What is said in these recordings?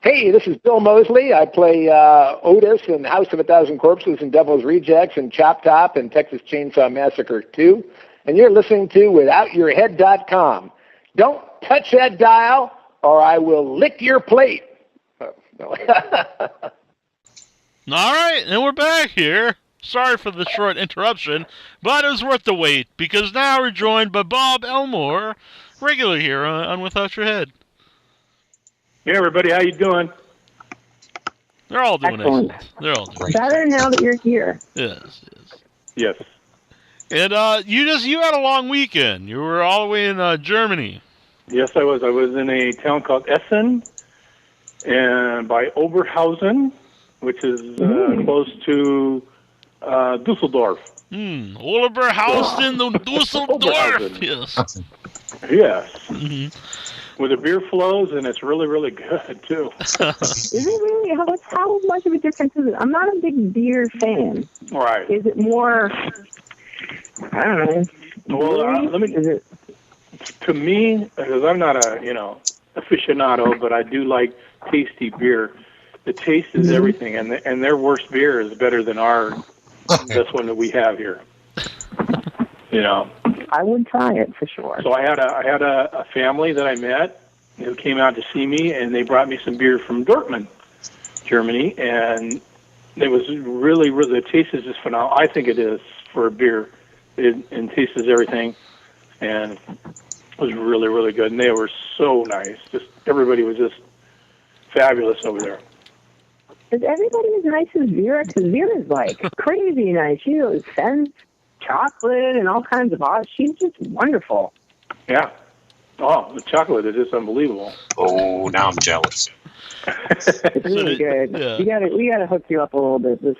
Hey, this is Bill Mosley. I play Otis in House of a Thousand Corpses and Devil's Rejects and Chop Top and Texas Chainsaw Massacre 2. And you're listening to WithoutYourHead.com. Don't touch that dial or I will lick your plate. Oh, no. All right, and we're back here. Sorry for the short interruption, but it was worth the wait, because now we're joined by Bob Elmore, regular here on Without Your Head. Hey, everybody, how you doing? They're all doing Excellent. excellent. They're all doing Better now that you're here. Yes. Yes. And you had a long weekend. You were all the way in Germany. Yes, I was. I was in a town called Essen, and by Oberhausen, which is close to Dusseldorf. Oberhausen, Dusseldorf. Yes. Yes. Mm-hmm. Where the beer flows, and it's really, really good, too. Is it really? How much of a difference is it? I'm not a big beer fan. Right. Is it more, I don't know. Well, to me, because I'm not a, aficionado, but I do like tasty beer. The taste is everything, and their worst beer is better than this one that we have here. I would try it for sure. So I had a family that I met who came out to see me, and they brought me some beer from Dortmund, Germany, and it was really, really, the taste is just phenomenal. I think it is for a beer. It tastes everything, and it was really, really good. And they were so nice. Just everybody was just fabulous over there. Is everybody as nice as Vera? Because Vera's like crazy nice. She knows scents, chocolate, and all kinds of odd. She's just wonderful. Yeah. Oh, the chocolate is just unbelievable. Oh, now I'm jealous. It's really good. Yeah. We gotta hook you up a little bit this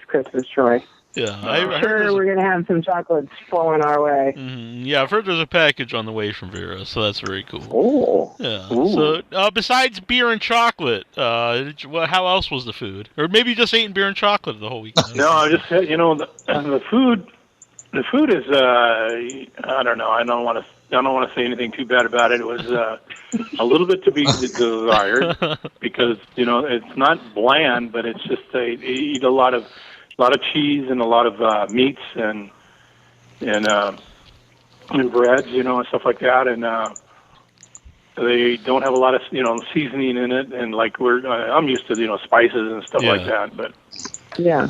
Christmas, Troy. Yeah, I'm sure we're gonna have some chocolates flowing our way. Mm-hmm. Yeah, I've heard there's a package on the way from Vera, so that's very cool. Oh. Yeah. Ooh. So, besides beer and chocolate, how else was the food? Or maybe you just ate beer and chocolate the whole weekend? No, I just said, the food. The food is, I don't know. I don't want to say anything too bad about it. It was a little bit to be desired because it's not bland, but it's just they eat a lot of cheese and a lot of meats and breads, and stuff like that, and they don't have a lot of seasoning in it, and I'm used to spices and stuff like that, but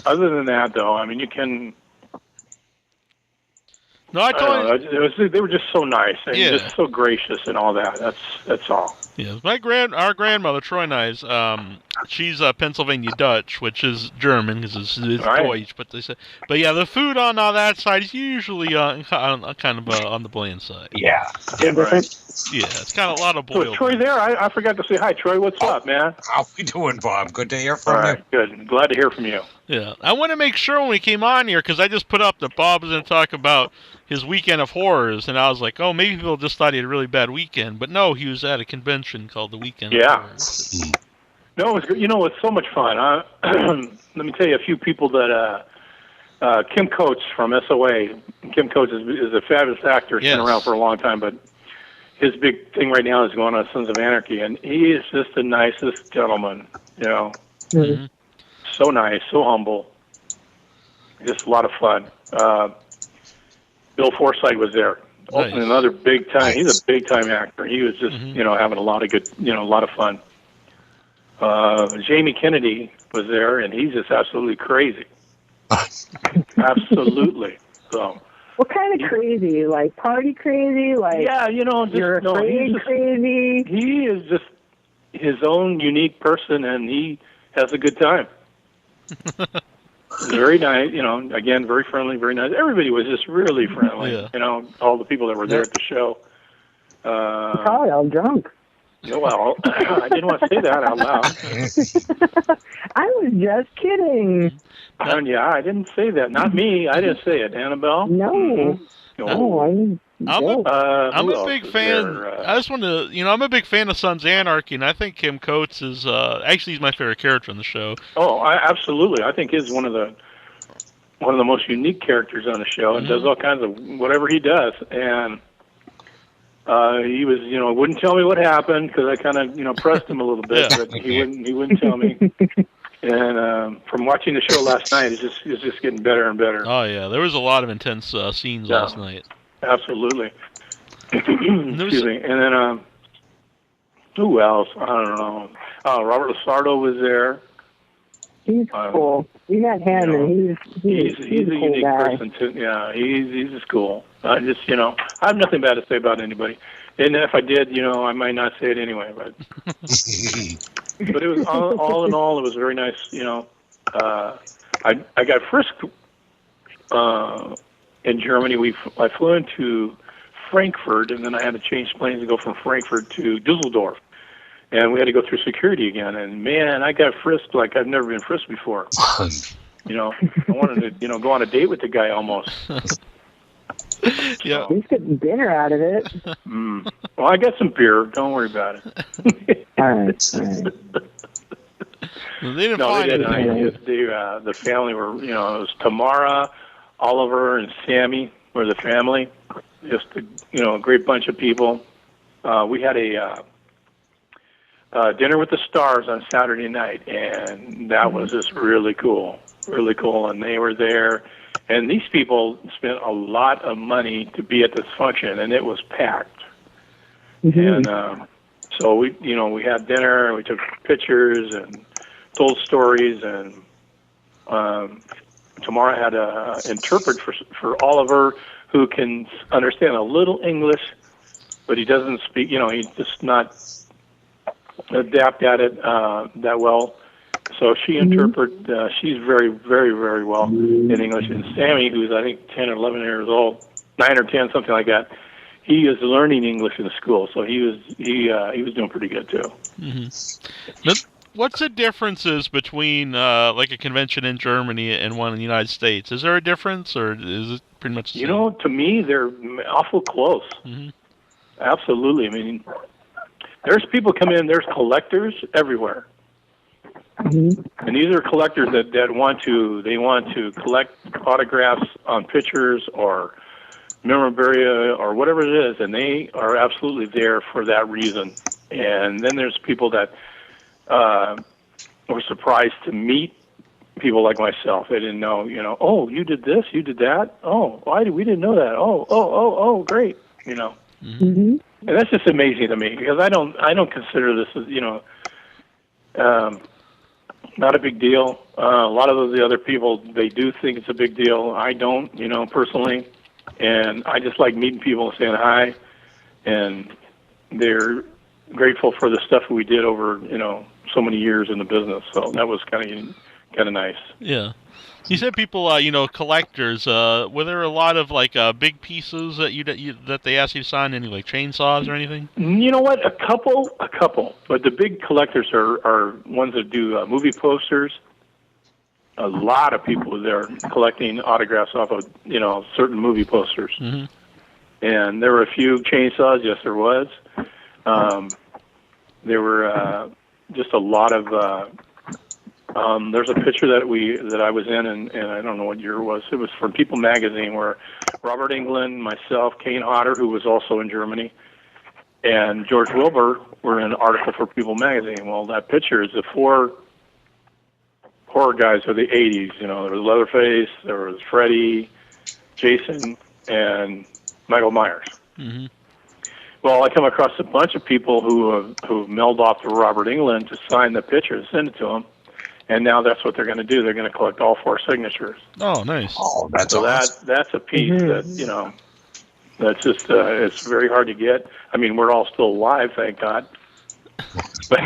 other than that, though, I mean, you can. No, I told you. They were just so nice and just so gracious and all that. That's all. Yeah, our grandmother Troy and I's, she's Pennsylvania Dutch, which is German because it's Deutsch, but they say. But yeah, the food on that side is usually kind of on the bland side. Yeah. Right. Yeah, it's kind of a lot of boiled. So Troy, there, I forgot to say hi. Troy, what's up, man? How we doing, Bob? Good to hear from you. Good. Glad to hear from you. Yeah, I want to make sure when we came on here because I just put up that Bob was going to talk about his weekend of horrors, and I was like, oh, maybe people just thought he had a really bad weekend, but no, he was at a convention called the Weekend of Horrors. No, it was, it's so much fun. Let me tell you a few people that Kim Coates from SOA. Kim Coates is a fabulous actor. He's been around for a long time, but his big thing right now is going on Sons of Anarchy, and he is just the nicest gentleman, Mm-hmm. So nice, so humble, just a lot of fun. Bill Forsythe was there. Nice. Another big time. He's a big time actor. He was just, having a lot of good, a lot of fun. Jamie Kennedy was there, and he's just absolutely crazy. Absolutely. So. What kind of crazy? Like party crazy? Like you're afraid crazy? He is just his own unique person, and he has a good time. Very nice, again, very friendly, very nice. Everybody was just really friendly, all the people that were there at the show. Probably all drunk. Well, I didn't want to say that out loud. I was just kidding. I didn't say that. Not me. I didn't say it. Annabelle? No. Mm-hmm. No, I'm a big fan. I just want to, I'm a big fan of Sons of Anarchy, and I think Kim Coates is actually he's my favorite character on the show. Oh, absolutely. I think he's one of the most unique characters on the show, and does all kinds of whatever he does. And He was, wouldn't tell me what happened because I kind of, pressed him a little bit, but he wouldn't tell me. And from watching the show last night, it's just getting better and better. Oh yeah, there was a lot of intense scenes last night. Absolutely. Excuse me. And then who else? I don't know. Robert Lasardo was there. He's cool. We met him, and he's a cool unique guy. person too. Yeah, he's just cool. I have nothing bad to say about anybody. And if I did, I might not say it anyway. But but it was all in all, it was very nice. I got frisked in Germany. I flew into Frankfurt, and then I had to change planes to go from Frankfurt to Dusseldorf. And we had to go through security again. And, man, I got frisked like I've never been frisked before. I wanted to, go on a date with the guy almost. Yeah. He's getting dinner out of it. Well, I got some beer. Don't worry about it. All right. Well, they didn't find anything. The family were, it was Tamara, Oliver, and Sammy were the family. Just, a great bunch of people. We had a dinner with the stars on Saturday night, and that was just really cool. And they were there, and these people spent a lot of money to be at this function, and it was packed. And so we had dinner, and we took pictures and told stories, and Tamara had to interpret for Oliver, who can understand a little English, but he doesn't speak. He's just not adapt at it that well. So she interpreted. She's very, very, very well in English. And Sammy, who's I think 10 or 11 years old, 9 or 10, something like that, he is learning English in school. So he was doing pretty good too. Now, what's the differences between like a convention in Germany and one in the United States? Is there a difference, or is it pretty much the same? To me, they're awful close. Absolutely. I mean, there's people come in. There's collectors everywhere, and these are collectors that want to collect autographs on pictures or memorabilia or whatever it is, and they are absolutely there for that reason. And then there's people that were surprised to meet people like myself. They didn't know, oh, you did this, you did that. Oh, we didn't know that. Oh, great. And that's just amazing to me because I don't consider this as, not a big deal. A lot of the other people, they do think it's a big deal. I don't, personally. And I just like meeting people and saying hi. And they're grateful for the stuff we did over, so many years in the business. So that was kind of nice. Yeah. You said people, collectors. Were there a lot of big pieces that they asked you to sign? Any chainsaws or anything? You know what? A couple. But the big collectors are ones that do movie posters. A lot of people there collecting autographs off of certain movie posters. And there were a few chainsaws. Yes, there was. There were just a lot of. There's a picture that I was in, and I don't know what year it was. It was from People magazine, where Robert Englund, myself, Kane Hodder, who was also in Germany, and George Wilbur were in an article for People magazine. Well, that picture is the 4 horror guys of the 80s. There was Leatherface, there was Freddy, Jason, and Michael Myers. Well, I come across a bunch of people who mailed off to Robert Englund to sign the picture and send it to him. And now that's what they're going to do. They're going to collect all 4 signatures. Oh, nice. Oh, that's so awesome. that's a piece that, that's just, it's very hard to get. I mean, we're all still alive, thank God. But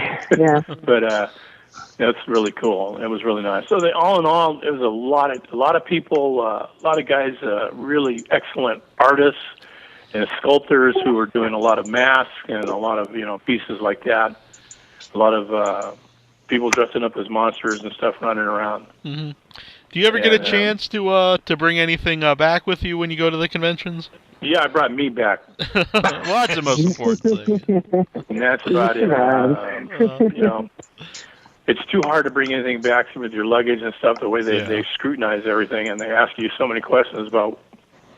that's really cool. It was really nice. So all in all, it was a lot of people, a lot of guys, really excellent artists and sculptors who were doing a lot of masks and a lot of, pieces like that. A lot of, people dressing up as monsters and stuff running around. Do you ever get a chance to bring anything back with you when you go to the conventions? Yeah, I brought me back. Well, that's the most important thing. And that's about it. It's too hard to bring anything back with your luggage and stuff, the way they scrutinize everything, and they ask you so many questions about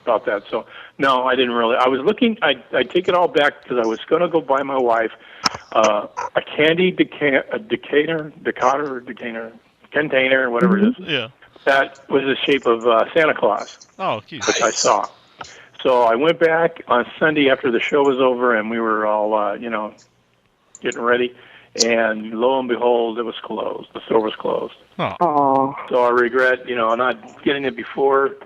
about that. So, no, I didn't really. I was looking. I take it all back because I was going to go buy my wife a candy container, whatever it is. Yeah. That was the shape of Santa Claus, Oh, cute. which I saw. So I went back on Sunday after the show was over, and we were all, getting ready. And lo and behold, it was closed. The store was closed. Oh. So I regret, not getting it before.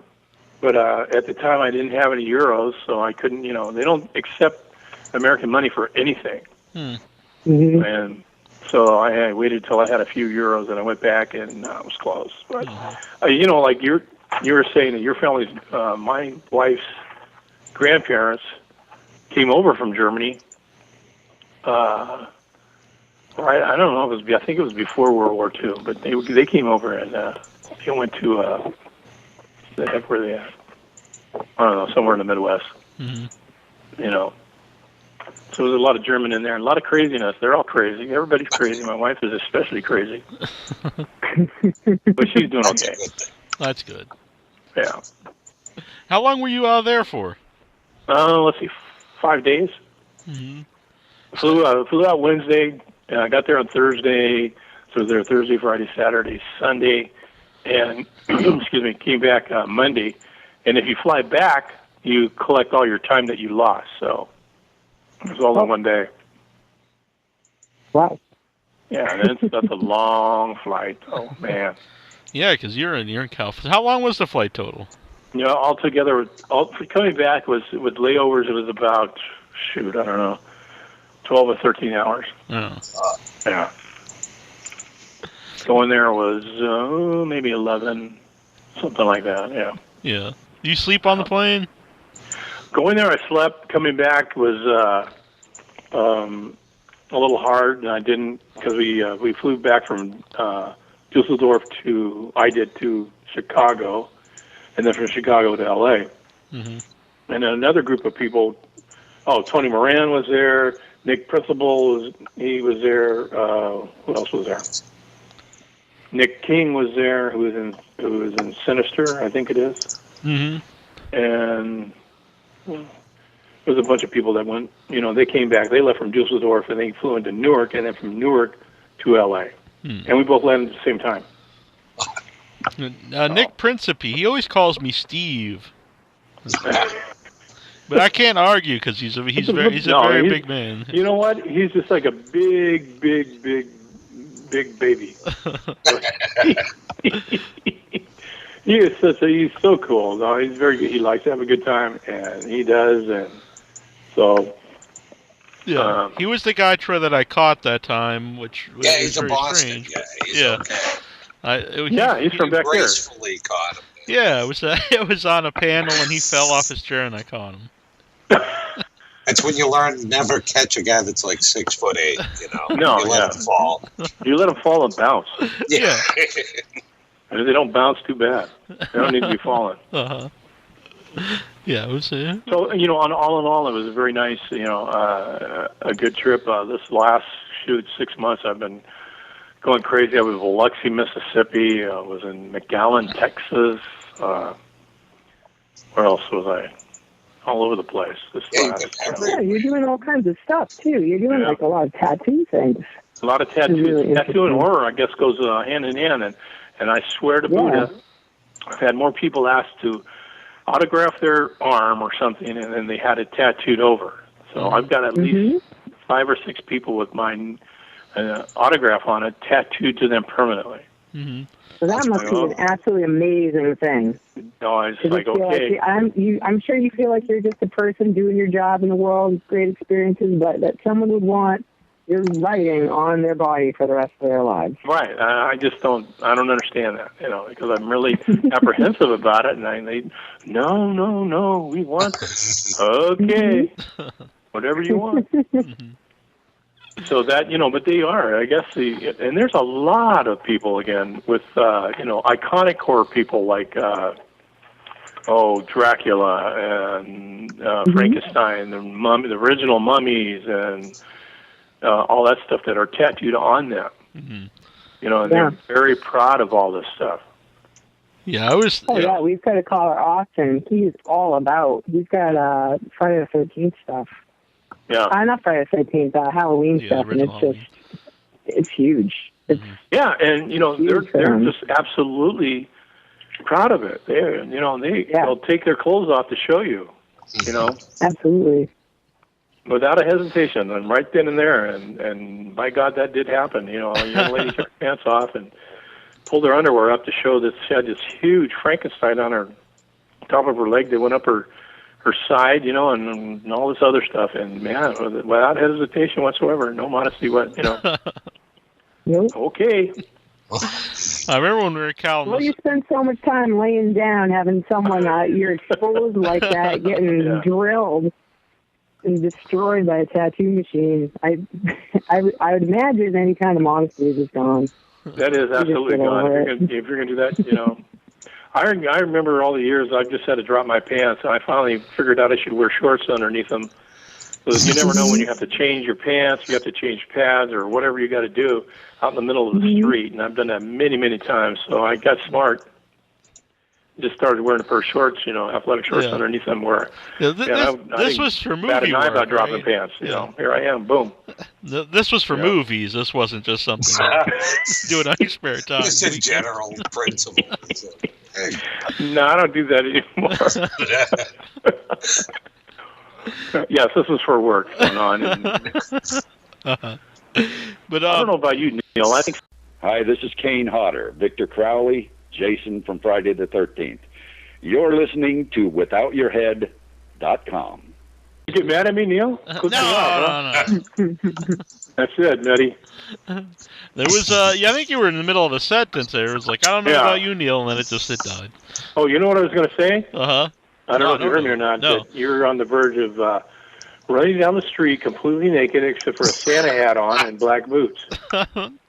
But at the time, I didn't have any euros, so I couldn't. They don't accept American money for anything. Mm-hmm. And so I waited till I had a few euros, and I went back, and it was closed. But like you were saying that your family's, my wife's grandparents came over from Germany. I don't know. I think it was before World War II, but they came over and they went to the heck were they at? I don't know, somewhere in the Midwest. Mm-hmm. So there's a lot of German in there, and a lot of craziness. They're all crazy. Everybody's crazy. My wife is especially crazy, but she's doing okay. That's good. Yeah. How long were you out there for? Let's see, 5 days. Mm-hmm. Flew out Wednesday. I got there on Thursday. So I was there Thursday, Friday, Saturday, Sunday, and came back Monday. And if you fly back, you collect all your time that you lost. So it was all in one day. Wow. Yeah, and that's a long flight. Oh man. Yeah, because you're in California. How long was the flight total? Altogether, coming back with layovers, it was about I don't know, 12 or 13 hours. Oh. Yeah. Going there was maybe 11, something like that. Yeah. Yeah. Do you sleep on the plane? Going there, I slept. Coming back was a little hard, and I didn't because we flew back from Dusseldorf to Chicago, and then from Chicago to L.A. Mm-hmm. And then another group of people. Oh, Tony Moran was there. Nick Principal was there. Who else was there? Nick King was there, who was in Sinister, I think it is. Mm-hmm. And there was a bunch of people that went. They came back. They left from Dusseldorf and they flew into Newark, and then from Newark to L.A. And we both landed at the same time. Nick Principe, he always calls me Steve. But I can't argue because he's a very big man. You know what? He's just like a big baby. He's so cool. No, he's very good. He likes to have a good time, and he does. And so, yeah, he was the guy, Troy, that I caught that time, which was he's very a Boston. strange. Yeah, okay. He's from back there. Gracefully caught him. Yeah, it was on a panel, and he fell off his chair, and I caught him. That's when you learn never catch a guy that's like 6'8". No, you let him fall. You let him fall and bounce. Yeah. And if they don't bounce, too bad. They don't need to be falling. Yeah, it was. So all in all, it was a very nice, a good trip. This last 6 months, I've been going crazy. I was in Biloxi, Mississippi. I was in McAllen, Texas. Where else was I? All over the place. Yeah, you're doing all kinds of stuff too. You're doing like a lot of tattoo things. A lot of tattoos. Really tattoo and horror, I guess, goes hand in hand. And I swear to Buddha, I've had more people ask to autograph their arm or something, and then they had it tattooed over. So I've got at least 5 or 6 people with my autograph on it tattooed to them permanently. Mm-hmm. So that must be an absolutely amazing thing. No, it's like, okay. I'm sure you feel like you're just a person doing your job in the world, great experiences, but that someone would want your writing on their body for the rest of their lives. Right. I don't understand that, because I'm really apprehensive about it. And no, we want, okay, whatever you want. So that, but they are, I guess, and there's a lot of people, again, with, iconic horror people like, Dracula and Frankenstein, the original mummies, and all that stuff that are tattooed on them. And they're very proud of all this stuff. Yeah, I was. Oh, yeah, we've got a caller, Austin. He's all about. He's got Friday the 13th stuff. Yeah. Not Friday the 13th, Halloween stuff, and it's Halloween. it's huge. It's Yeah, and they're just absolutely proud of it. They'll take their clothes off to show you. Absolutely. Without a hesitation, and right then and there, and by God, that did happen. A young lady took her pants off and pulled her underwear up to show that she had this huge Frankenstein on her top of her leg that went up her side, and all this other stuff. And man, without hesitation whatsoever, no modesty, Okay. I remember when we were at Cal. Well, you spend so much time laying down, having someone you're exposed like that, getting drilled and destroyed by a tattoo machine. I would imagine any kind of modesty is just gone. That is absolutely gone. If you're gonna do that, I remember all the years I've just had to drop my pants, and I finally figured out I should wear shorts underneath them. So you never know when you have to change your pants, you have to change pads, or whatever you got to do out in the middle of the street. And I've done that many, many times. So I got smart. Just started wearing a pair of shorts, athletic shorts underneath them. This was for movie work, about dropping pants. Here I am. Boom. This was for movies. This wasn't just something do it on your spare time. It's a general principle. No, I don't do that anymore. Yes, this is for work going on. But I don't know about you, Neil. I think. Hi, this is Kane Hodder, Victor Crowley, Jason from Friday the 13th. You're listening to WithoutYourHead.com. You get mad at me, Neil? No. That's it, Nettie. There was, I think you were in the middle of a sentence there. It was like, I don't know about you, Neil, and then it died. Oh, you know what I was going to say? Uh-huh. I don't know if you heard me or not. No. But you're on the verge of running down the street completely naked except for a Santa hat on and black boots.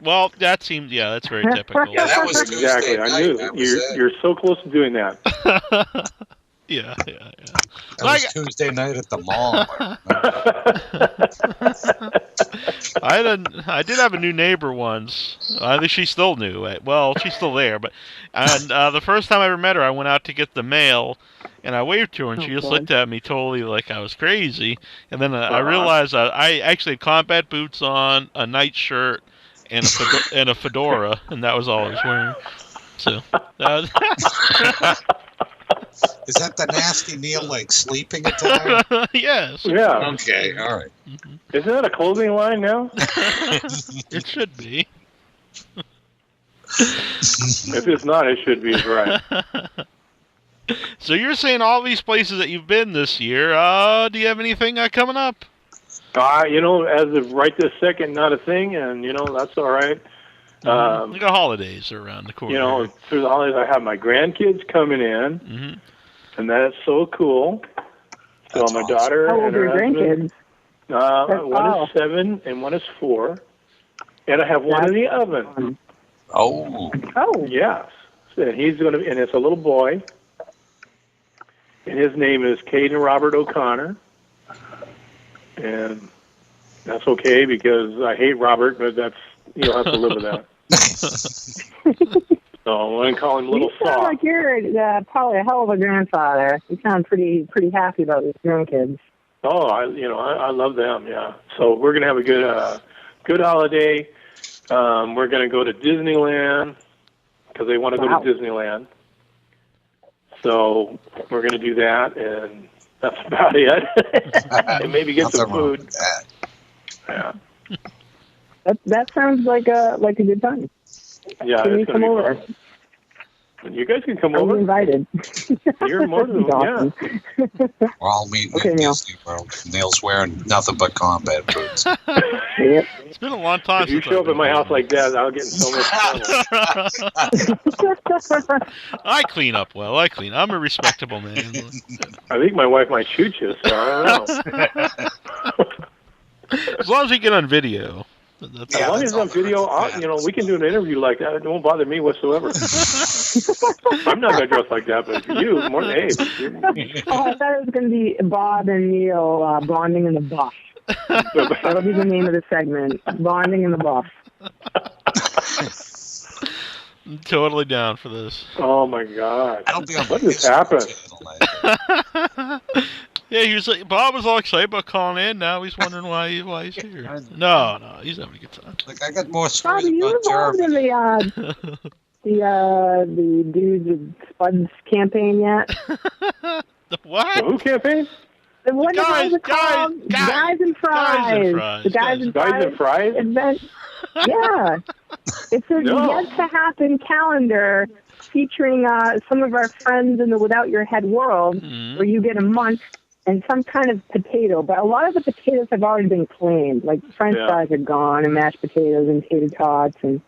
Well, that seemed, that's very typical. Yeah, that was exactly. I knew you're so close to doing that. Yeah. That was Tuesday night at the mall. I did have a new neighbor once. I think she's still new. Well, she's still there, but the first time I ever met her, I went out to get the mail, and I waved to her, and she just looked at me totally like I was crazy. And then I realized I actually had combat boots on, a nightshirt, and a fedora, and that was all I was wearing. So. Is that the nasty Neil, like sleeping attire? Yes. Yeah. Okay, all right. Mm-hmm. Isn't that a clothing line now? It should be. If it's not, it should be, right. So you're saying all these places that you've been this year, do you have anything coming up? As of right this second, not a thing, and, that's all right. The holidays are around the corner. Through the holidays, I have my grandkids coming in, and that's so cool. So my daughter and her husband. One is 7 and one is 4, and I have one in the oven. Oh. Yes, and he's going to, and it's a little boy, and his name is Caden Robert O'Connor, and that's okay because I hate Robert, but you'll have to live with that. So I'm going to call him Little Soft. You sound like you're probably a hell of a grandfather. You sound pretty happy about these grandkids. Oh, I love them. Yeah. So we're going to have a good holiday. We're going to go to Disneyland because they want to go to Disneyland. So we're going to do that, and that's about it. And maybe get some food. Yeah. That sounds like a good time. Yeah, Can you come over? Fun. You guys can come over. Invited. You're more than awesome. We're all meeting in Disney World. Neil's wearing nothing but combat boots. Yep. It's been a long time. If you show up at my house like that, I'll get in so much trouble. I clean up well. I'm a respectable man. I think my wife might shoot you, so I don't know. As long as we get on video. As long as it's on video, we can do an interview like that. It won't bother me whatsoever. I'm not going to dress like that, but you, more than Abe. I thought it was going to be Bob and Neil bonding in the buff. That'll be the name of the segment, Bonding in the Buff. I'm totally down for this. Oh my God! That'll be on What my just happened? channel. Yeah, he was like, Bob was all excited about calling in. Now he's wondering why he's here. No, he's having a good time. Like, I got more Bob, stories are you about involved in Jeremy. the Dudes with Spuds campaign yet? The what? The who campaign? What the hell is it called? Guys and Fries. The Guys and Fries event. Yeah. It's a yet to happen calendar featuring some of our friends in the Without Your Head world, where you get a month and some kind of potato. But a lot of the potatoes have already been claimed. Like French fries are gone, and mashed potatoes and tater tots, and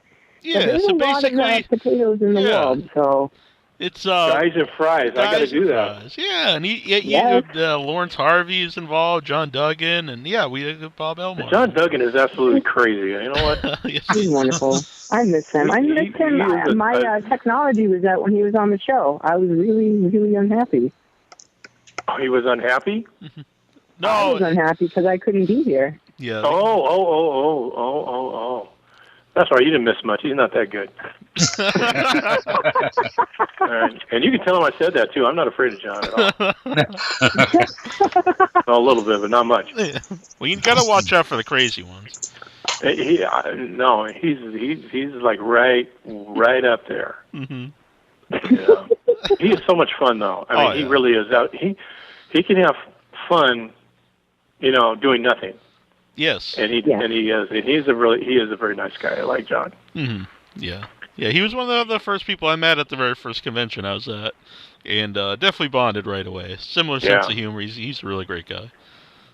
there's a lot of potatoes in the world. So it's Guys and Fries. I got to do that. Fries. Yeah, and Lawrence Harvey is involved, John Duggan, and we have Bob Elmore. John Duggan is absolutely crazy. You know what? He's wonderful. I miss him. My technology was out when he was on the show. I was really, really unhappy. Oh, he was unhappy? No, I was unhappy because I couldn't be here. Yeah. Oh. That's right. You didn't miss much. He's not that good. All right. And you can tell him I said that, too. I'm not afraid of John at all. A little bit, but not much. Well, you got to watch out for the crazy ones. He's like right up there. Mm-hmm. Yeah. He is so much fun, though. I mean, he really is out. He can have fun, doing nothing. Yes. And he is a very nice guy. I like John. Mm-hmm. Yeah. Yeah, he was one of the first people I met at the very first convention I was at, and definitely bonded right away. Similar sense of humor. He's a really great guy.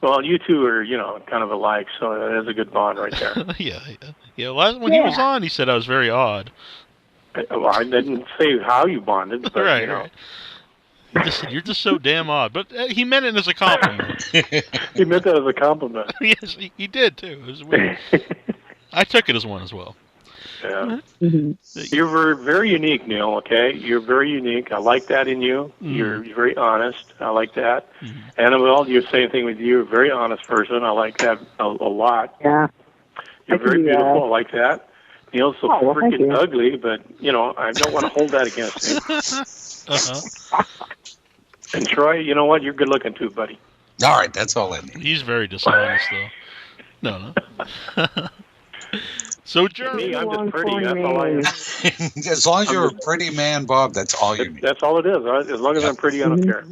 Well, you two are, kind of alike, so that's a good bond right there. Yeah. When he was on, he said I was very odd. Well, I didn't say how you bonded, but right. You're just so damn odd. But he meant it as a compliment. He meant that as a compliment. Yes, he did, too. It was weird. I took it as one as well. Yeah. You're very, very unique, Neil, okay? You're very unique. I like that in you. You're very honest. I like that. Annabelle, you're the same thing with you. You're a very honest person. I like that a lot. Yeah. You're very beautiful. I like that. Neil's so freaking ugly, but, I don't want to hold that against him. And Troy, you know what? You're good looking too, buddy. All right, that's all I need. He's very dishonest, though. No. So, Jeremy, I'm just pretty. That's all I am. As long as you're a pretty man, Bob, that's all you need. That's all it is. Right? As long as I'm pretty, I don't care.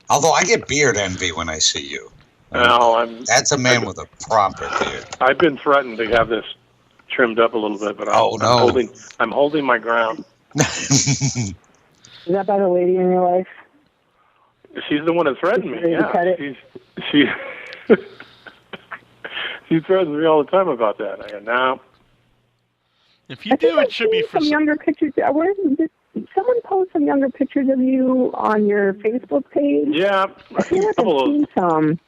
Although I get beard envy when I see you. That's a man with a proper beard. I've been threatened to have this trimmed up a little bit, but I'm holding my ground. Is that by the lady in your life? She's the one that threatened me. Yeah, she threatens me all the time about that. I go, no. If you do, it should be for some younger pictures. Where did someone post some younger pictures of you on your Facebook page? Yeah, I feel like I've seen some.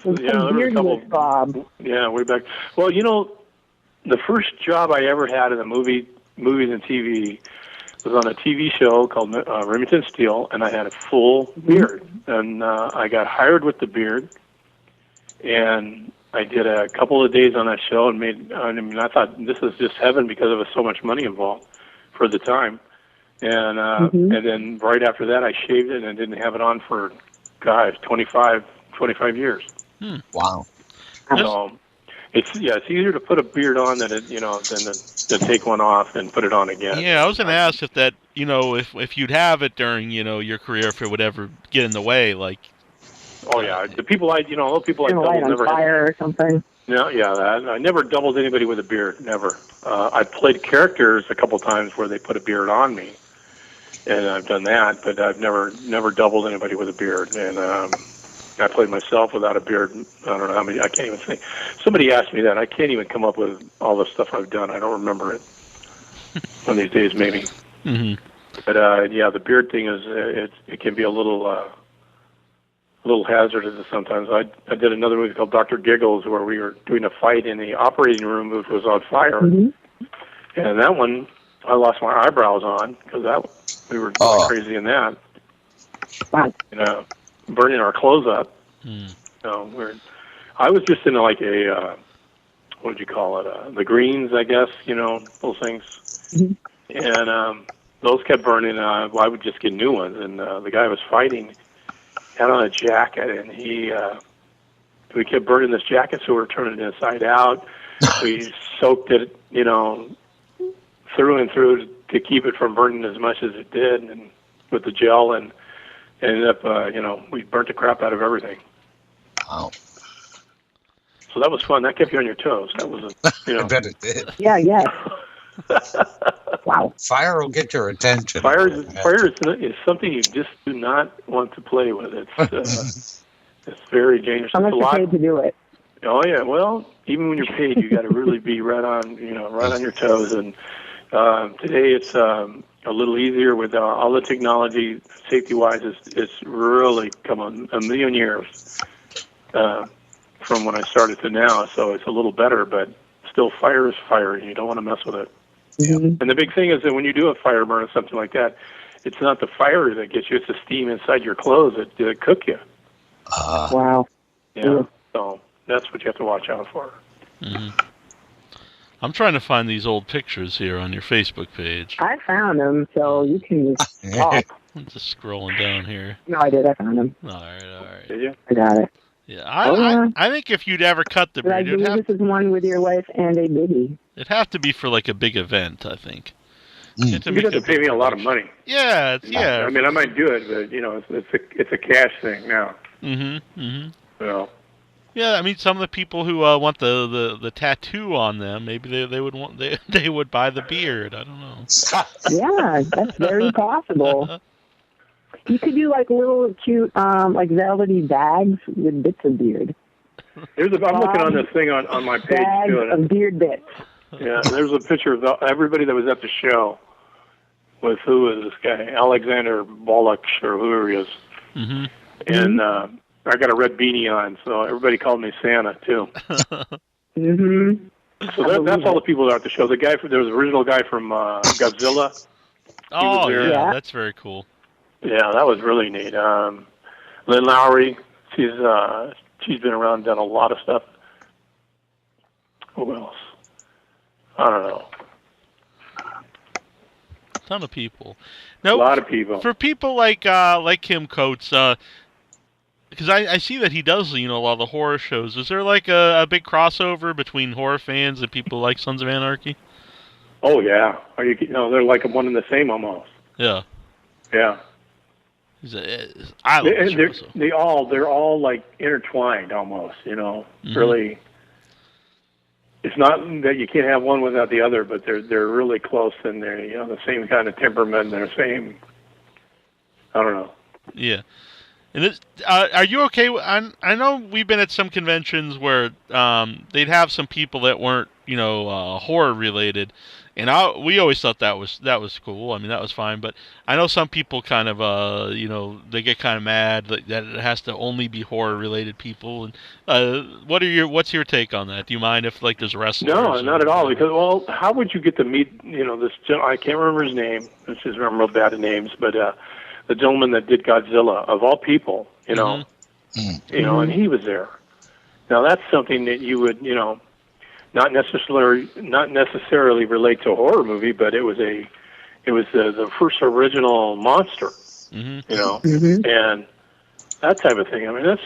Yeah, there was a couple. Bob. Yeah, way back. Well, the first job I ever had in the movies and TV was on a TV show called Remington Steele, and I had a full beard. And I got hired with the beard, and I did a couple of days on that show and I thought this is just heaven because there was so much money involved for the time. And and then right after that, I shaved it and didn't have it on for, 25 years. Wow. So it's easier to put a beard on than to take one off and put it on again. Yeah, I was going to ask if that, if you'd have it during, your career, if it would ever get in the way, like. Oh yeah, the people I doubled never fire or something. No, I never doubled anybody with a beard. Never. I played characters a couple times where they put a beard on me, and I've done that, but I've never doubled anybody with a beard. And I played myself without a beard. I don't know how many. I can't even think. Somebody asked me that. I can't even come up with all the stuff I've done. I don't remember it. One of these days, maybe. But the beard thing is it can be a little hazardous sometimes. I did another movie called Dr. Giggles where we were doing a fight in the operating room which was on fire. And that one, I lost my eyebrows on because we were going crazy in that. Burning our clothes up. I was just in like a, what would you call it? The greens, I guess, those things. and those kept burning. I would just get new ones, and the guy I was fighting had on a jacket, and we kept burning this jacket, so we were turning it inside out. We soaked it, through and through to keep it from burning as much as it did, and with the gel, and ended up, we burnt the crap out of everything. Wow. So that was fun. That kept you on your toes. That was, I bet it did. Yeah. Wow. Fire will get your attention. Fire is something you just do not want to play with. It's it's very dangerous. Unless you're paid to do it. Oh yeah. Well, even when you're paid, you got to really be right on your toes. And today it's a little easier with all the technology, safety-wise. It's really come a million years from when I started to now. So it's a little better, but still, fire is fire, and you don't want to mess with it. Mm-hmm. And the big thing is that when you do a fire burn or something like that, it's not the fire that gets you; it's the steam inside your clothes that cook you. Wow. Yeah. So that's what you have to watch out for. Mm-hmm. I'm trying to find these old pictures here on your Facebook page. I found them, so you can just talk. I'm just scrolling down here. No, I did. I found them. All right. Did you? I got it. Yeah, I think if you'd ever cut the But I beard, believe this is one with your wife and a baby. it'd have to be for like a big event, I think. You'd have to pay me a lot of money. Yeah. I mean, I might do it, but it's a cash thing now. So. Yeah, I mean, some of the people who want the tattoo on them, maybe they would want they would buy the beard. I don't know. Yeah, that's very possible. You could do like little cute, like velvety bags with bits of beard. I'm looking on this thing on my page. Bags of beard bits. Yeah, there's a picture of everybody that was at the show. With who is this guy? Alexander Bollock, or whoever he is. Mm-hmm. And I got a red beanie on, so everybody called me Santa too. Mm-hmm. So that's all the people that are at the show. There was the original guy from Godzilla. Oh yeah, that's very cool. Yeah, that was really neat. Lynn Lowry, she's been around, done a lot of stuff. Who else? I don't know. A ton of people. Now, a lot of people. For people like Kim Coates, because I see that he does a lot of the horror shows. Is there like a big crossover between horror fans and people like Sons of Anarchy? Oh yeah, they're like one and the same almost. Yeah. Yeah. I love the show, so. They're all like intertwined almost. Mm-hmm. Really. It's not that you can't have one without the other, but they're really close, and they're the same kind of temperament. They're the same. I don't know. Yeah. And are you okay? I know we've been at some conventions where they'd have some people that weren't horror related, and we always thought that was cool. I mean, that was fine. But I know some people kind of they get kind of mad that it has to only be horror related people. And what's your take on that? Do you mind if like there's wrestlers? No, not at all. Because how would you get to meet this? I can't remember his name. Let's just remember real bad at names, but. The gentleman that did Godzilla, of all people, and he was there. Now that's something that you would, not necessarily relate to a horror movie, but it was the first original monster, and that type of thing. I mean,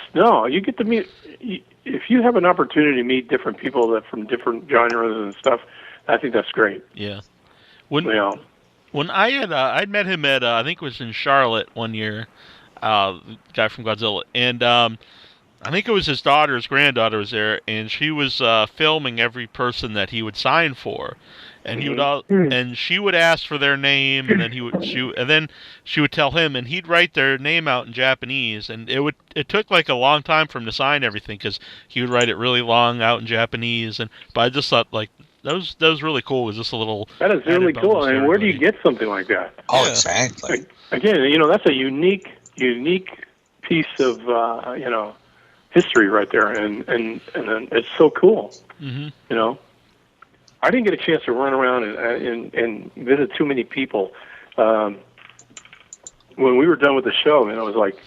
you get to meet. If you have an opportunity to meet different people that from different genres and stuff, I think that's great. Yeah. When I'd met him at I think it was in Charlotte one year, the guy from Godzilla, and I think it was his granddaughter was there, and she was filming every person that he would sign for, and he would and she would ask for their name, and then she would tell him, and he'd write their name out in Japanese, and it took like a long time for him to sign everything because he would write it really long out in Japanese, but I just thought like. That was really cool. It was just a little. That is really cool. I mean, where do you get something like that? Oh, exactly. Again, that's a unique piece of history right there, and it's so cool. Mm-hmm. I didn't get a chance to run around and visit too many people. When we were done with the show, it was like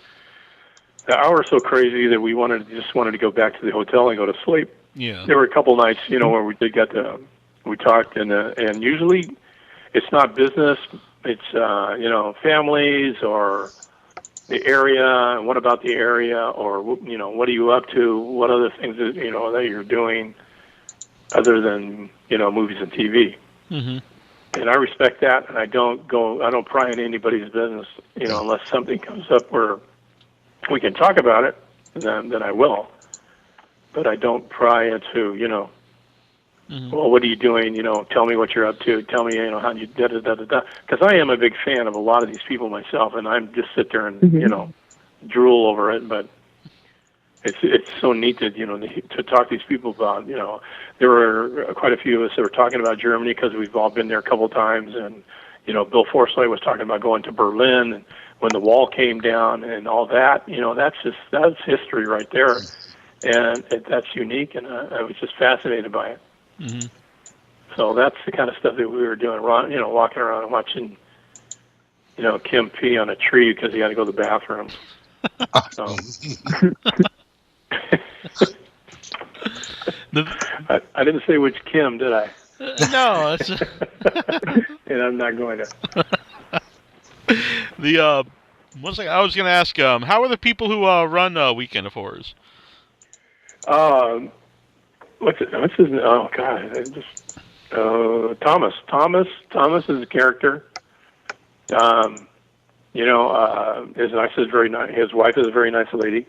the hour was so crazy that we just wanted to go back to the hotel and go to sleep. Yeah. There were a couple nights, where we talked, and usually it's not business. It's families or the area. And what about the area? Or what are you up to? What other things that you're doing other than movies and TV? Mm-hmm. And I respect that, and I don't pry into anybody's business, unless something comes up where we can talk about it, then I will. But I don't pry into, Mm-hmm. well, what are you doing? Tell me what you're up to. Tell me, how you da-da-da-da-da. Because I am a big fan of a lot of these people myself, and I'm just sit there and, drool over it. But it's so neat to, to talk to these people about, there were quite a few of us that were talking about Germany because we've all been there a couple of times. And, Bill Forsythe was talking about going to Berlin and when the wall came down and all that. That's history right there. And that's unique, and I was just fascinated by it. Mm-hmm. So that's the kind of stuff that we were doing, walking around and watching, Kim pee on a tree because he had to go to the bathroom. So. I didn't say which Kim, did I? No. It's and I'm not going to. One second, I was going to ask, how are the people who run Weekend of Horrors? What's his name? Oh God, Thomas. Thomas is a character. His wife is a very nice lady,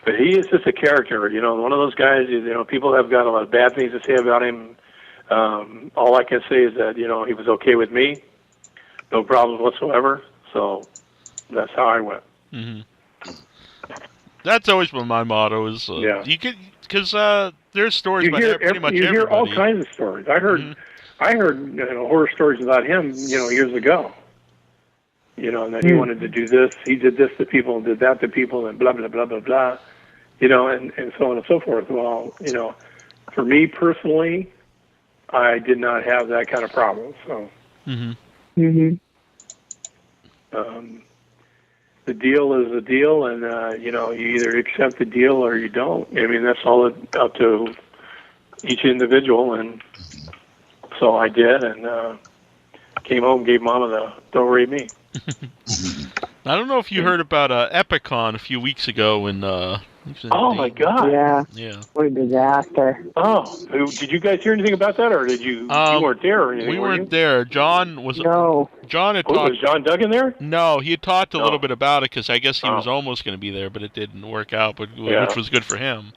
but he is just a character. One of those guys. People have got a lot of bad things to say about him. All I can say is that he was okay with me, no problems whatsoever. So that's how I went. Mm-hmm. That's always been my motto. Is you could because there's stories about pretty much everybody. You hear all kinds of stories. I heard horror stories about him, years ago. And that he wanted to do this, he did this to people, and did that to people, and blah blah blah blah blah. And so on and so forth. Well, for me personally, I did not have that kind of problem. So. Mm-hmm. Mm-hmm. The deal is the deal, and you either accept the deal or you don't. I mean, that's all up to each individual, and so I did, and came home, gave Mama the "Don't Worry Me." I don't know if you heard about Epicon a few weeks ago when. Oh my God! Yeah. What a disaster! Oh, did you guys hear anything about that, or did you? You weren't there, or anything? We weren't there. John was. No. John had talked. Was John Duggan there? No, he had talked a little bit about it because I guess he was almost going to be there, but it didn't work out. Which was good for him.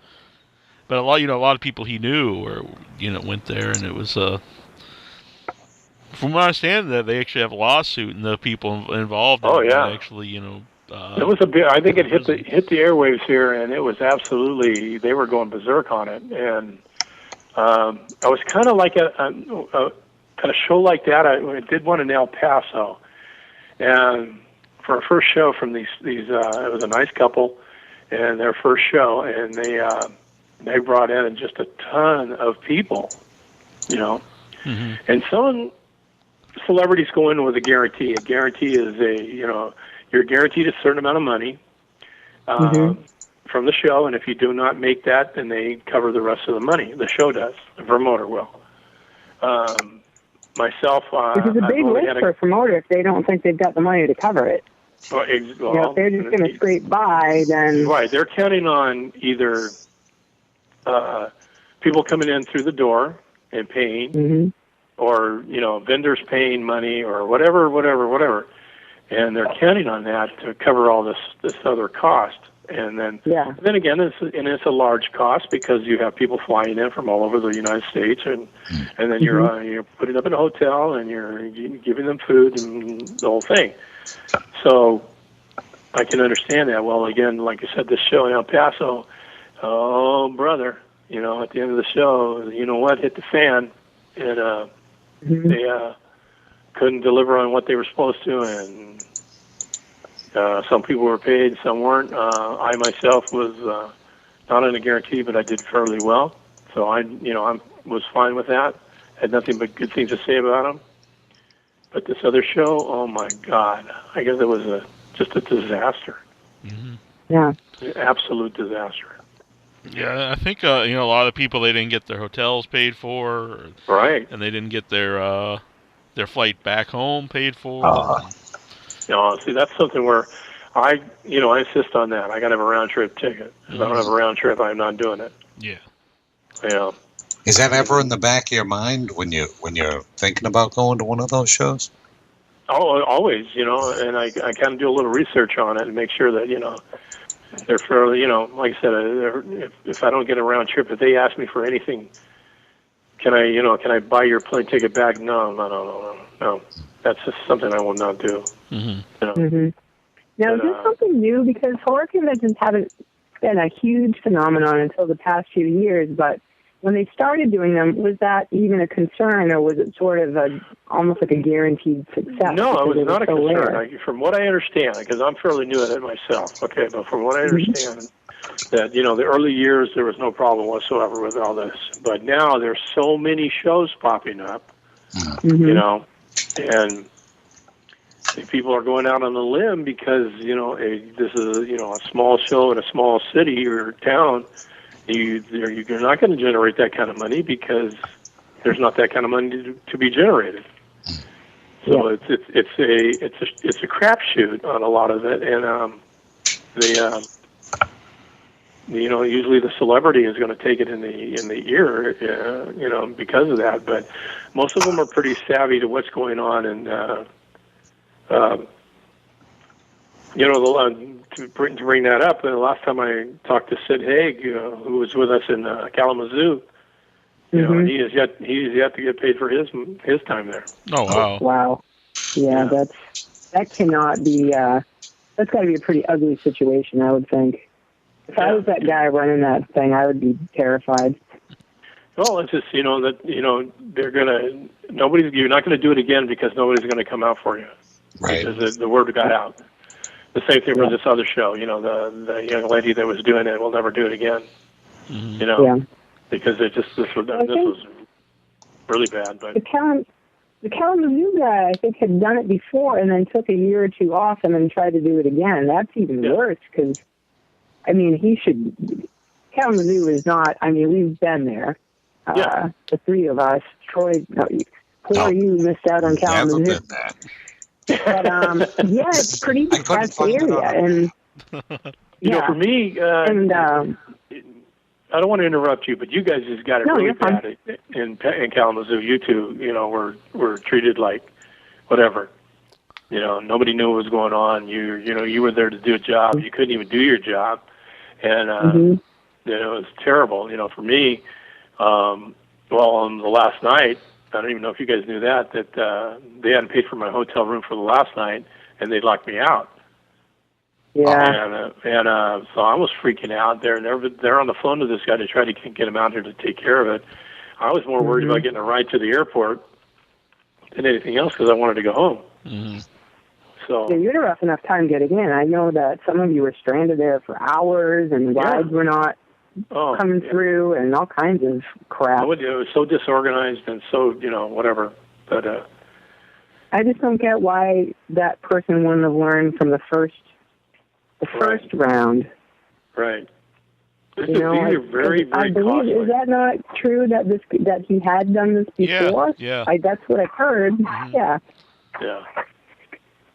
But a lot of people he knew or went there, and it was from what I understand that they actually have a lawsuit, and the people involved. Actually, it was a bit. I think it hit the airwaves here, and it was absolutely. They were going berserk on it, and I was kind of like a kind of show like that. I did one in El Paso, and for our first show from these it was a nice couple, and their first show, and they brought in just a ton of people, Mm-hmm. and some celebrities go in with a guarantee. A guarantee is you're guaranteed a certain amount of money from the show, and if you do not make that, then they cover the rest of the money. The show does. The promoter will. Myself, which is a big lift for a promoter if they don't think they've got the money to cover it. Well, if they're just going to scrape by, then right. They're counting on either people coming in through the door and paying, or vendors paying money, or whatever. And they're counting on that to cover all this other cost. And then again, it's a large cost because you have people flying in from all over the United States, and then you're putting up in a hotel, and you're giving them food and the whole thing. So I can understand that. Well, again, like I said, this show in El Paso, oh brother, at the end of the show, hit the fan, and they couldn't deliver on what they were supposed to, and some people were paid, some weren't. I myself was not on a guarantee, but I did fairly well, so I was fine with that. Had nothing but good things to say about them. But this other show, oh my God, I guess it was just a disaster. Mm-hmm. Yeah, absolute disaster. Yeah, I think a lot of people, they didn't get their hotels paid for, right, and they didn't get their their flight back home paid for. No, see, that's something where I insist on that. I got to have a round trip ticket. If I don't have a round trip, I'm not doing it. Yeah. Yeah. Is that ever in the back of your mind when you're thinking about going to one of those shows? Oh, always, and I kind of do a little research on it and make sure that, they're fairly, like I said, if I don't get a round trip, if they ask me for anything, can I buy your plane ticket back? No. That's just something I will not do. Now, is this something new? Because horror conventions haven't been a huge phenomenon until the past few years, but when they started doing them, was that even a concern, or was it sort of almost like a guaranteed success? No, it was not a concern. From what I understand, because I'm fairly new at it myself, okay, but from what I understand, that, the early years, there was no problem whatsoever with all this. But now there's so many shows popping up, and people are going out on a limb because, this is, a small show in a small city or town. You're not going to generate that kind of money because there's not that kind of money to be generated. So it's a crapshoot on a lot of it, and usually the celebrity is going to take it in the ear, because of that. But most of them are pretty savvy to what's going on, and to bring that up, the last time I talked to Sid Haig, who was with us in Kalamazoo, he has yet to get paid for his time there. Oh wow! Wow, yeah. that cannot be. That's got to be a pretty ugly situation, I would think. If I was that guy running that thing, I would be terrified. Well, it's just that you're not gonna do it again because nobody's gonna come out for you, right? Because the word got out. The same thing with this other show, the young lady that was doing it will never do it again. Because this was really bad. But the Kalamazoo guy, I think, had done it before and then took a year or two off and then tried to do it again. That's even worse because, Kalamazoo is not. We've been there. The three of us. Troy, you missed out on Kalamazoo. Never been there. But it's a pretty depressed area, and for me, and I don't want to interrupt you, but you guys just got it really bad in Kalamazoo. You two, were treated like whatever. Nobody knew what was going on. You were there to do a job. You couldn't even do your job, and it was terrible. For me, on the last night. I don't even know if you guys knew that they hadn't paid for my hotel room for the last night, and they locked me out. Yeah. So I was freaking out there, and they're on the phone to this guy to try to get him out here to take care of it. I was more worried about getting a ride to the airport than anything else because I wanted to go home. So you had a rough enough time getting in. I know that some of you were stranded there for hours, and rides were not coming through, and all kinds of crap. It was so disorganized and so, whatever. But I just don't get why that person wouldn't have learned from the first round. Right. These are very, very costly. Is that not true that he had done this before? Yeah. That's what I've heard. Yeah. Yeah.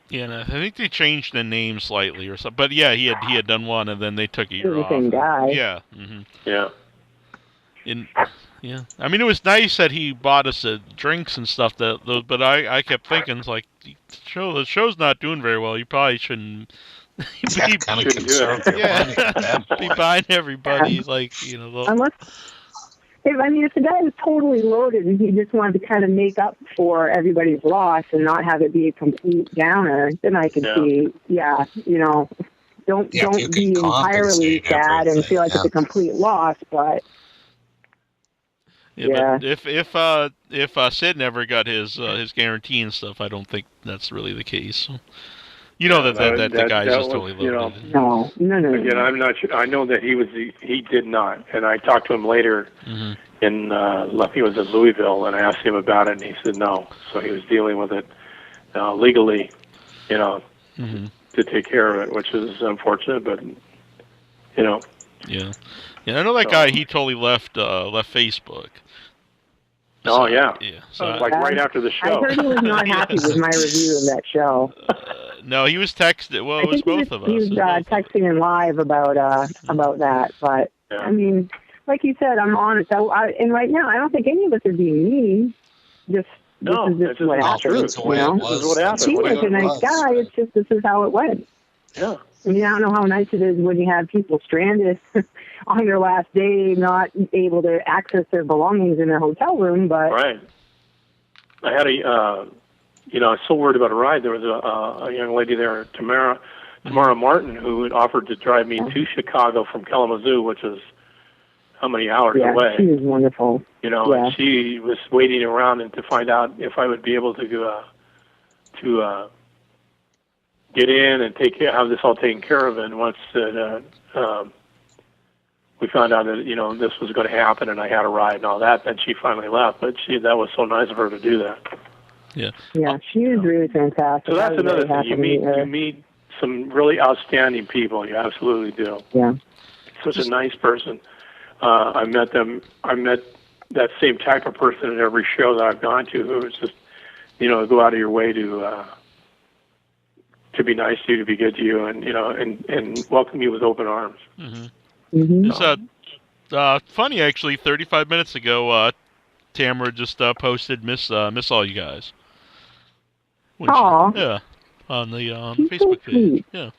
Yeah, and I think they changed the name slightly or something. But yeah, he had done one, and then they took a year off. The same guy. Yeah. Yeah. It was nice that he bought us drinks and stuff. But I kept thinking, it's like, the show's not doing very well. You probably shouldn't. Be buying everybody, Unless. If the guy was totally loaded and he just wanted to kind of make up for everybody's loss and not have it be a complete downer, then I could see, don't be entirely sad and feel like it's a complete loss, but. But if Sid never got his guarantee and stuff, I don't think that's really the case. That the guy's just totally loaded. No. Again, I'm not sure. I know that he did not, and I talked to him later in he was in Louisville, and I asked him about it, and he said no. So he was dealing with it legally, to take care of it, which is unfortunate, but Yeah. Yeah, I know that guy. He totally left Facebook. Oh, yeah. Yeah. So like right after the show. I heard he was not happy with my review of that show. No, he was texting. Well, it was both of us. He was texting in live about that. But, yeah. I mean, like you said, I'm honest. And right now, I don't think any of us are being mean. This is what happened. This is what happened. He was a nice guy. It's just this is how it went. Yeah. I mean, I don't know how nice it is when you have people stranded on their last day, not able to access their belongings in their hotel room. But right. I had I was so worried about a ride. There was a young lady there, Tamara Martin, who had offered to drive me to Chicago from Kalamazoo, which is how many hours away. She was wonderful. And she was waiting around and to find out if I would be able to get in and have this all taken care of. And once we found out that this was going to happen and I had a ride and all that, then she finally left. But that was so nice of her to do that. Yeah. Yeah, she was really fantastic. So that's another thing. You meet some really outstanding people. You absolutely do. Yeah. Such a nice person. I met that same type of person at every show that I've gone to, who was just, go out of your way to be nice to you, to be good to you, and and welcome you with open arms. Mm-hmm. Mm-hmm. It's funny actually. 35 minutes ago, Tamara just posted miss all you guys. Aww. On the Facebook so page. Yeah.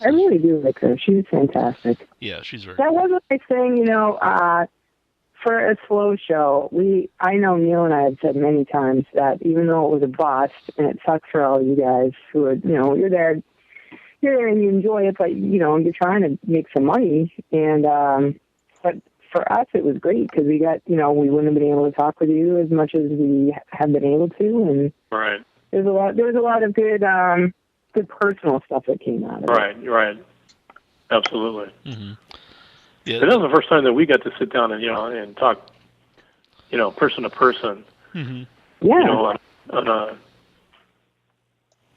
I really do like her. She's fantastic. Yeah, she's very. That was what I was saying. For a slow show, I know Neil and I had said many times that even though it was a bust, and it sucks for all you guys who are, you're there and you enjoy it, but you're trying to make some money. And but for us, it was great because we got, we wouldn't have been able to talk with you as much as we have been able to, and right. There was a lot of good personal stuff that came out of it. Right. Absolutely. Mm-hmm. Yeah. And that was the first time that we got to sit down and and talk, person to person. Mm-hmm. Yeah.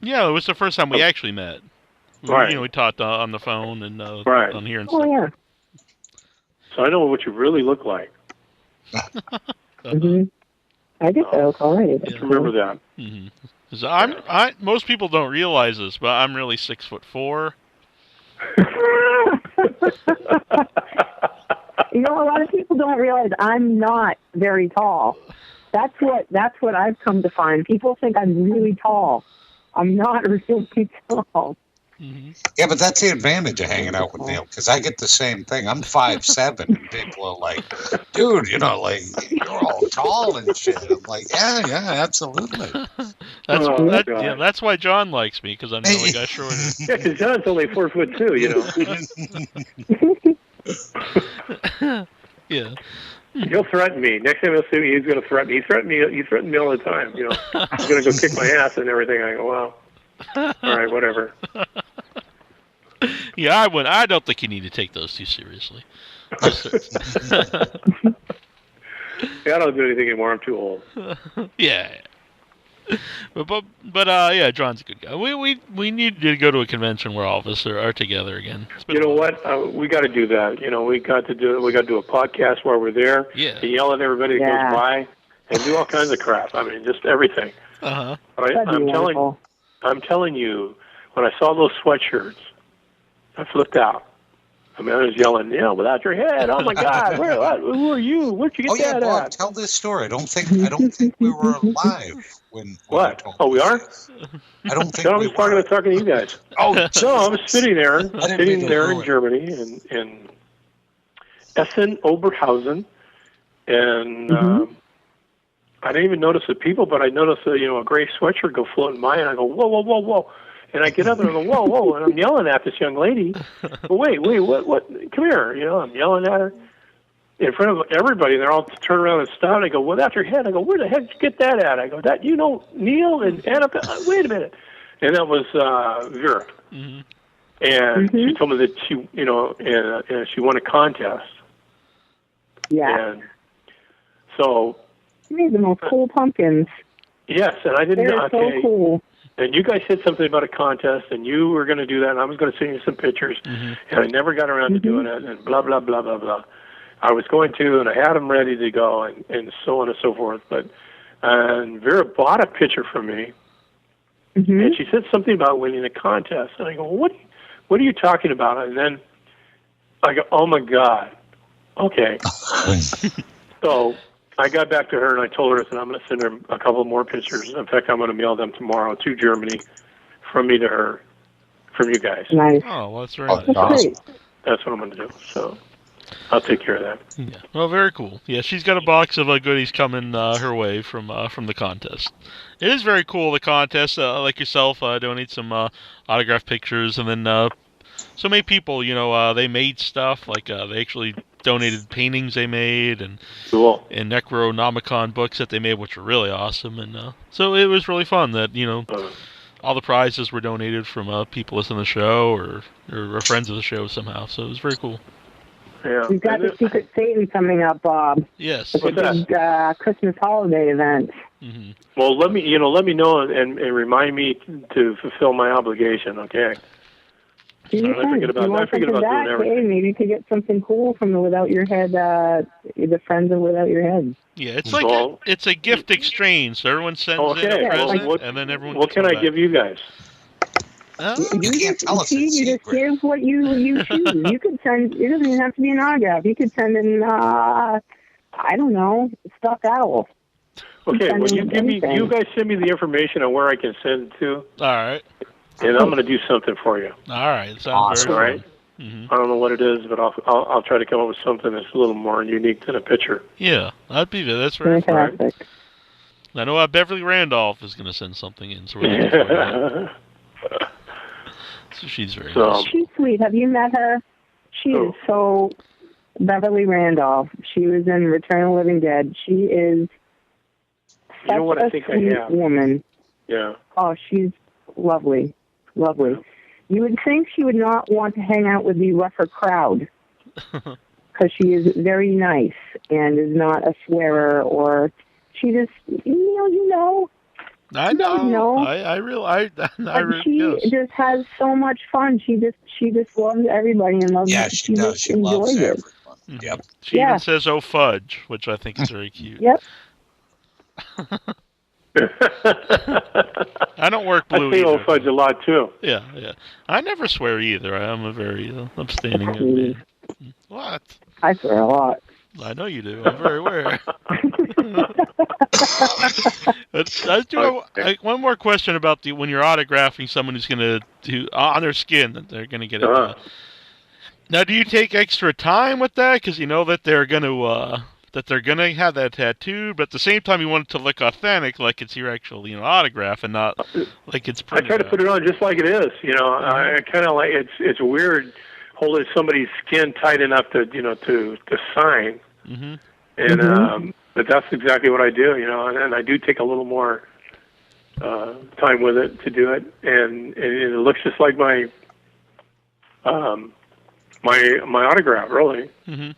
Yeah, it was the first time we actually met. Right. We talked on the phone and right. on here and stuff. Oh yeah. So I know what you really look like. Mm-hmm. I guess I look all right. Yeah. Remember that. Mm-hmm. Most people don't realize this, but I'm really 6'4". A lot of people don't realize I'm not very tall. That's what I've come to find. People think I'm really tall. I'm not really tall. Mm-hmm. Yeah, but that's the advantage of hanging out with Neil, because I get the same thing. I'm 5'7", and people are like, dude, you're all tall and shit. I'm like, yeah, absolutely. That's why John likes me, because I'm the only guy shorter. Yeah, because John's only 4'2", Yeah. He'll threaten me. Next time he'll see me, he's going to threaten me. He threatened me all the time. He's going to go kick my ass and everything. I go, wow. All right, whatever. Yeah, I don't think you need to take those too seriously. Yeah, I don't do anything anymore. I'm too old. Yeah. But yeah, John's a good guy. We need to go to a convention where all of us are together again. You know what? We got to do that. We got to do a podcast while we're there. Yeah. And yell at everybody that goes by and do all kinds of crap. I mean, just everything. Uh-huh. I'm telling you, when I saw those sweatshirts, I flipped out. I mean, I was yelling, without your head. Oh my God, who are you? Where'd you get that Bob, at? tell this story. I don't think we were alive when what? Oh, we are? I don't think I was talking to you guys. So I was sitting there in Germany, in Essen, Oberhausen, and I didn't even notice the people, but I noticed a gray sweatshirt go floating by, and I go, whoa, whoa, whoa, whoa. And I get up and I go, whoa, whoa, and I'm yelling at this young lady. Wait, what? Come here. I'm yelling at her in front of everybody, and they're all turn around and stop. And I go, without your head. I go, where the heck did you get that at? I go, Neil and Anna, wait a minute. And that was Vera. Mm-hmm. And she told me that she, and she won a contest. Yeah. And so. You made the most cool pumpkins. Yes, and I didn't know. They're so cool. And you guys said something about a contest, and you were going to do that, and I was going to send you some pictures, and I never got around to doing it, and blah, blah, blah, blah, blah. I was going to, and I had them ready to go, and so on and so forth. And Vera bought a picture from me, and she said something about winning a contest. And I go, what are you talking about? And then I go, oh, my God. Okay. So I got back to her, and I told her that I'm going to send her a couple more pictures. In fact, I'm going to mail them tomorrow to Germany from me to her, from you guys. Nice. Oh, well, that's very nice. That's great. That's what I'm going to do. So I'll take care of that. Yeah. Well, very cool. Yeah, she's got a box of goodies coming her way from the contest. It is very cool, the contest. Like yourself, donate some autograph pictures, and then so many people, they made stuff. Like they actually donated paintings they made, and Cool. and Necronomicon books that they made, which were really awesome. And so it was really fun that all the prizes were donated from people listening to the show or friends of the show somehow. So it was very cool. Yeah. We've got the Secret Satan coming up, Bob. Yes. It's a big Christmas holiday event. Mm-hmm. Well, let me know and remind me to fulfill my obligation. Okay. I forget about doing everything. Hey, maybe you could get something cool from the Without Your Head, the Friends of Without Your Head. Yeah, it's like it's a gift exchange. So everyone sends in a present, and then everyone. What can I give you guys? You can't tell us. You just give what you choose. You could send. It doesn't even have to be an autograph. You could send in, I don't know, stuffed owl. Okay, well, you guys send me the information on where I can send it to. All right. And I'm going to do something for you. All right, sounds awesome. All right. Mm-hmm. I don't know what it is, but I'll try to come up with something that's a little more unique than a picture. Yeah, that'd be good. That's very fantastic. I know Beverly Randolph is going to send something in, so we're looking for that. So she's very nice. She's sweet. Have you met her? She is so Beverly Randolph. She was in Return of the Living Dead. She is such a sweet woman. Yeah. Oh, she's lovely. Lovely. You would think she would not want to hang out with the rougher crowd because she is very nice and is not a swearer, or she just, you know. I know. I really just has so much fun. She just loves everybody and loves. Yeah, she does. She loves everyone. Mm-hmm. Yep. She even says "Oh fudge," which I think is very cute. Yep. I don't work blue. I say either. "Oh fudge" a lot too. Yeah. I never swear either. I am a very upstanding man. What? I swear a lot. I know you do. I'm very aware. One more question about when you're autographing someone who's going to do on their skin that they're going to get it. Now, do you take extra time with that because you know that they're going to have that tattoo, but at the same time you want it to look authentic, like it's your actual autograph and not like it's printed. I try to put it on just like it is. I kind of like it's weird holding somebody's skin tight enough to to sign. Mm-hmm. And but that's exactly what I do, and I do take a little more time with it to do it, and it looks just like my my autograph, really. Mm-hmm.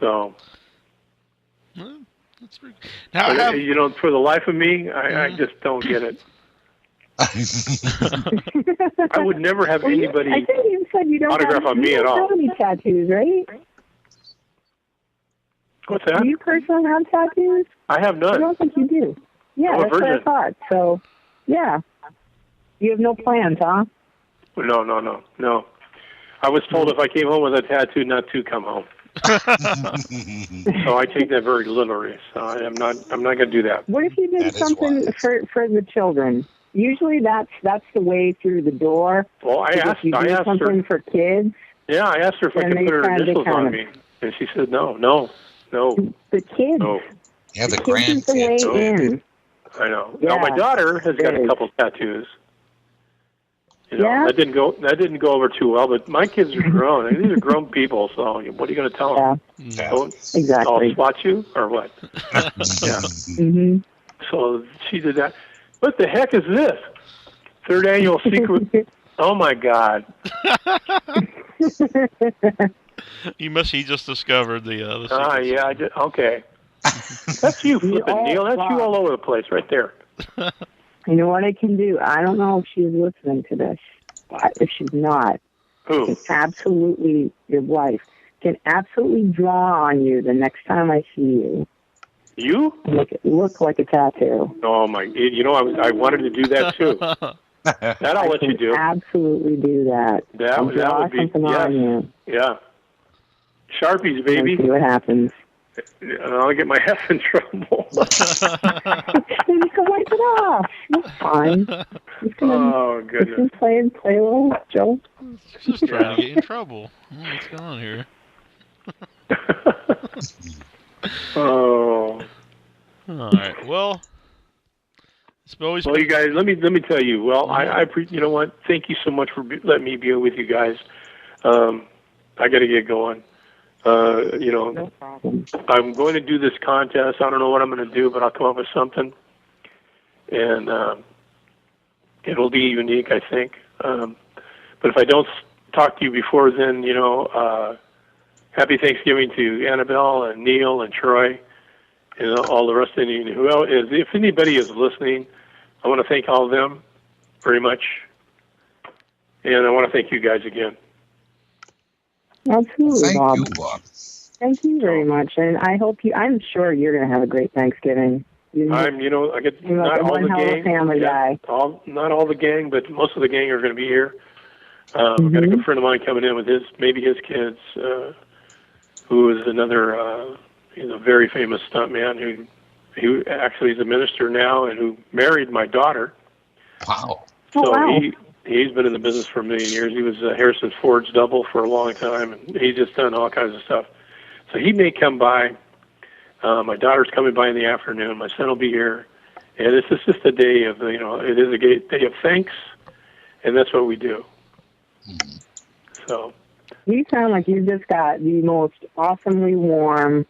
So, that's pretty. Now, for the life of me, I just don't get it. I would never have anybody I think you said you don't autograph on me at all. You don't have any tattoos, right? What's that? Do you personally have tattoos? I have none. I don't think you do. Yeah, I'm a that's what I virgin. thought. So, yeah. You have no plans, huh? No. I was told if I came home with a tattoo not to come home. So I take that very literally. So I'm not going to do that. What if you did something for the children? Usually that's the way through the door. Well, I asked something her for kids. Yeah, I asked her if I could put her initials on me, and she said no. The kids. No. Yeah, the kids is the way in. I know. Yeah, now my daughter has got a couple tattoos. That didn't go over too well, but my kids are grown. I mean, these are grown people, so what are you going to tell them? Yeah. Exactly. I'll swat you or what? Yeah. Mm-hmm. So she did that. What the heck is this? Third annual secret. Oh my God. He just discovered the secret. Yeah, okay. That's you flipping, Neil. That's you all over the place right there. You know what I can do? I don't know if she's listening to this, but if she's not, who? it's absolutely your wife. can absolutely draw on you the next time I see you. You? Make it look like a tattoo. Oh my! You know, I wanted to do that too. That I'll let you do. Absolutely do that. That would be something on you. Yeah. Sharpies, baby. And see what happens. I'll get my F in trouble. Then you can wipe it off. It's fine. Oh goodness. Play a little joke. Just trying to get in trouble. What's going on here? Oh. All right. Well, you guys, let me tell you. Well, you know what? Thank you so much for letting me be with you guys. I got to get going. You know, no problem. I'm going to do this contest. I don't know what I'm going to do, but I'll come up with something, and it'll be unique, I think. But if I don't talk to you before then, you know, happy Thanksgiving to Annabelle and Neil and Troy and all the rest of you. If anybody is listening, I want to thank all of them very much, and I want to thank you guys again. Absolutely, Thank Bob. you, Bob. Thank you very much, and I'm sure you're going to have a great Thanksgiving. I get not all the gang. Family guy. Not all the gang, but most of the gang are going to be here. I've got a good friend of mine coming in with his kids, who is another, he's a very famous stuntman who actually is a minister now and who married my daughter. Wow. So he's been in the business for a million years. He was Harrison Ford's double for a long time, and he's just done all kinds of stuff. So he may come by. My daughter's coming by in the afternoon. My son will be here. And this is just a day of, you know, it is a day of thanks, and that's what we do. Mm-hmm. So. You sound like you've just got the most awesomely warm,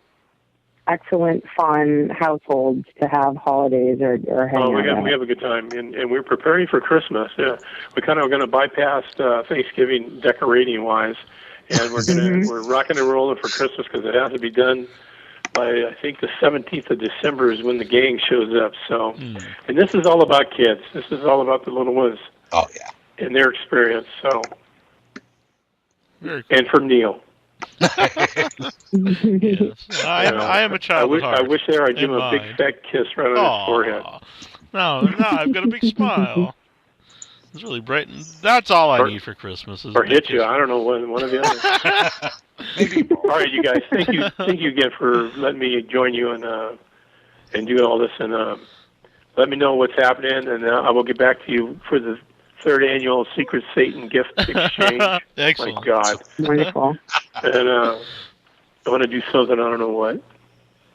excellent, fun household to have holidays or hang out. We have a good time, and we're preparing for Christmas. Yeah, we kind of going to bypass Thanksgiving decorating wise, and we're rocking and rolling for Christmas because it has to be done by I think the 17th of December is when the gang shows up. So, and this is all about kids. This is all about the little ones. Oh yeah. And their experience. So, Very cool. And for Neil. Yes. I am a child at heart. I wish I'd give him a big fat kiss right on his forehead. No, I've got a big smile. It's really bright. That's all I need for Christmas. Or hit you. I don't know, one of the other. Maybe. All right, you guys. Thank you again for letting me join you and do all this. And let me know what's happening, and I will get back to you for the 3rd annual Secret Satan gift exchange. Excellent. My God. Wonderful. And I want to do something. I don't know what.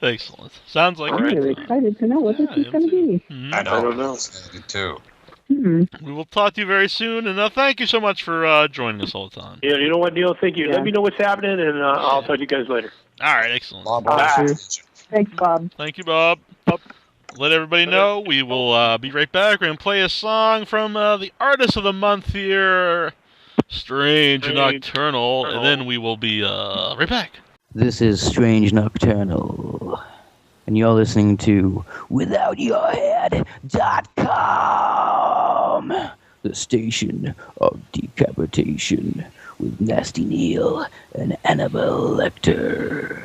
Excellent. Sounds like I'm really excited to know what this is going to be. Mm-hmm. I don't know. I'm excited too. Mm-hmm. We will talk to you very soon, and thank you so much for joining us all the time. Yeah, you know what, Neil? Thank you. Yeah. Let me know what's happening, and I'll talk to you guys later. All right, excellent. Thanks, Bob. Thank you, Bob. Let everybody know we will be right back. We're going to play a song from the artist of the month here, Strange Nocturnal, and then we will be right back. This is Strange Nocturnal, and you're listening to WithoutYourHead.com, the station of decapitation with Nasty Neil and Annabelle Lecter.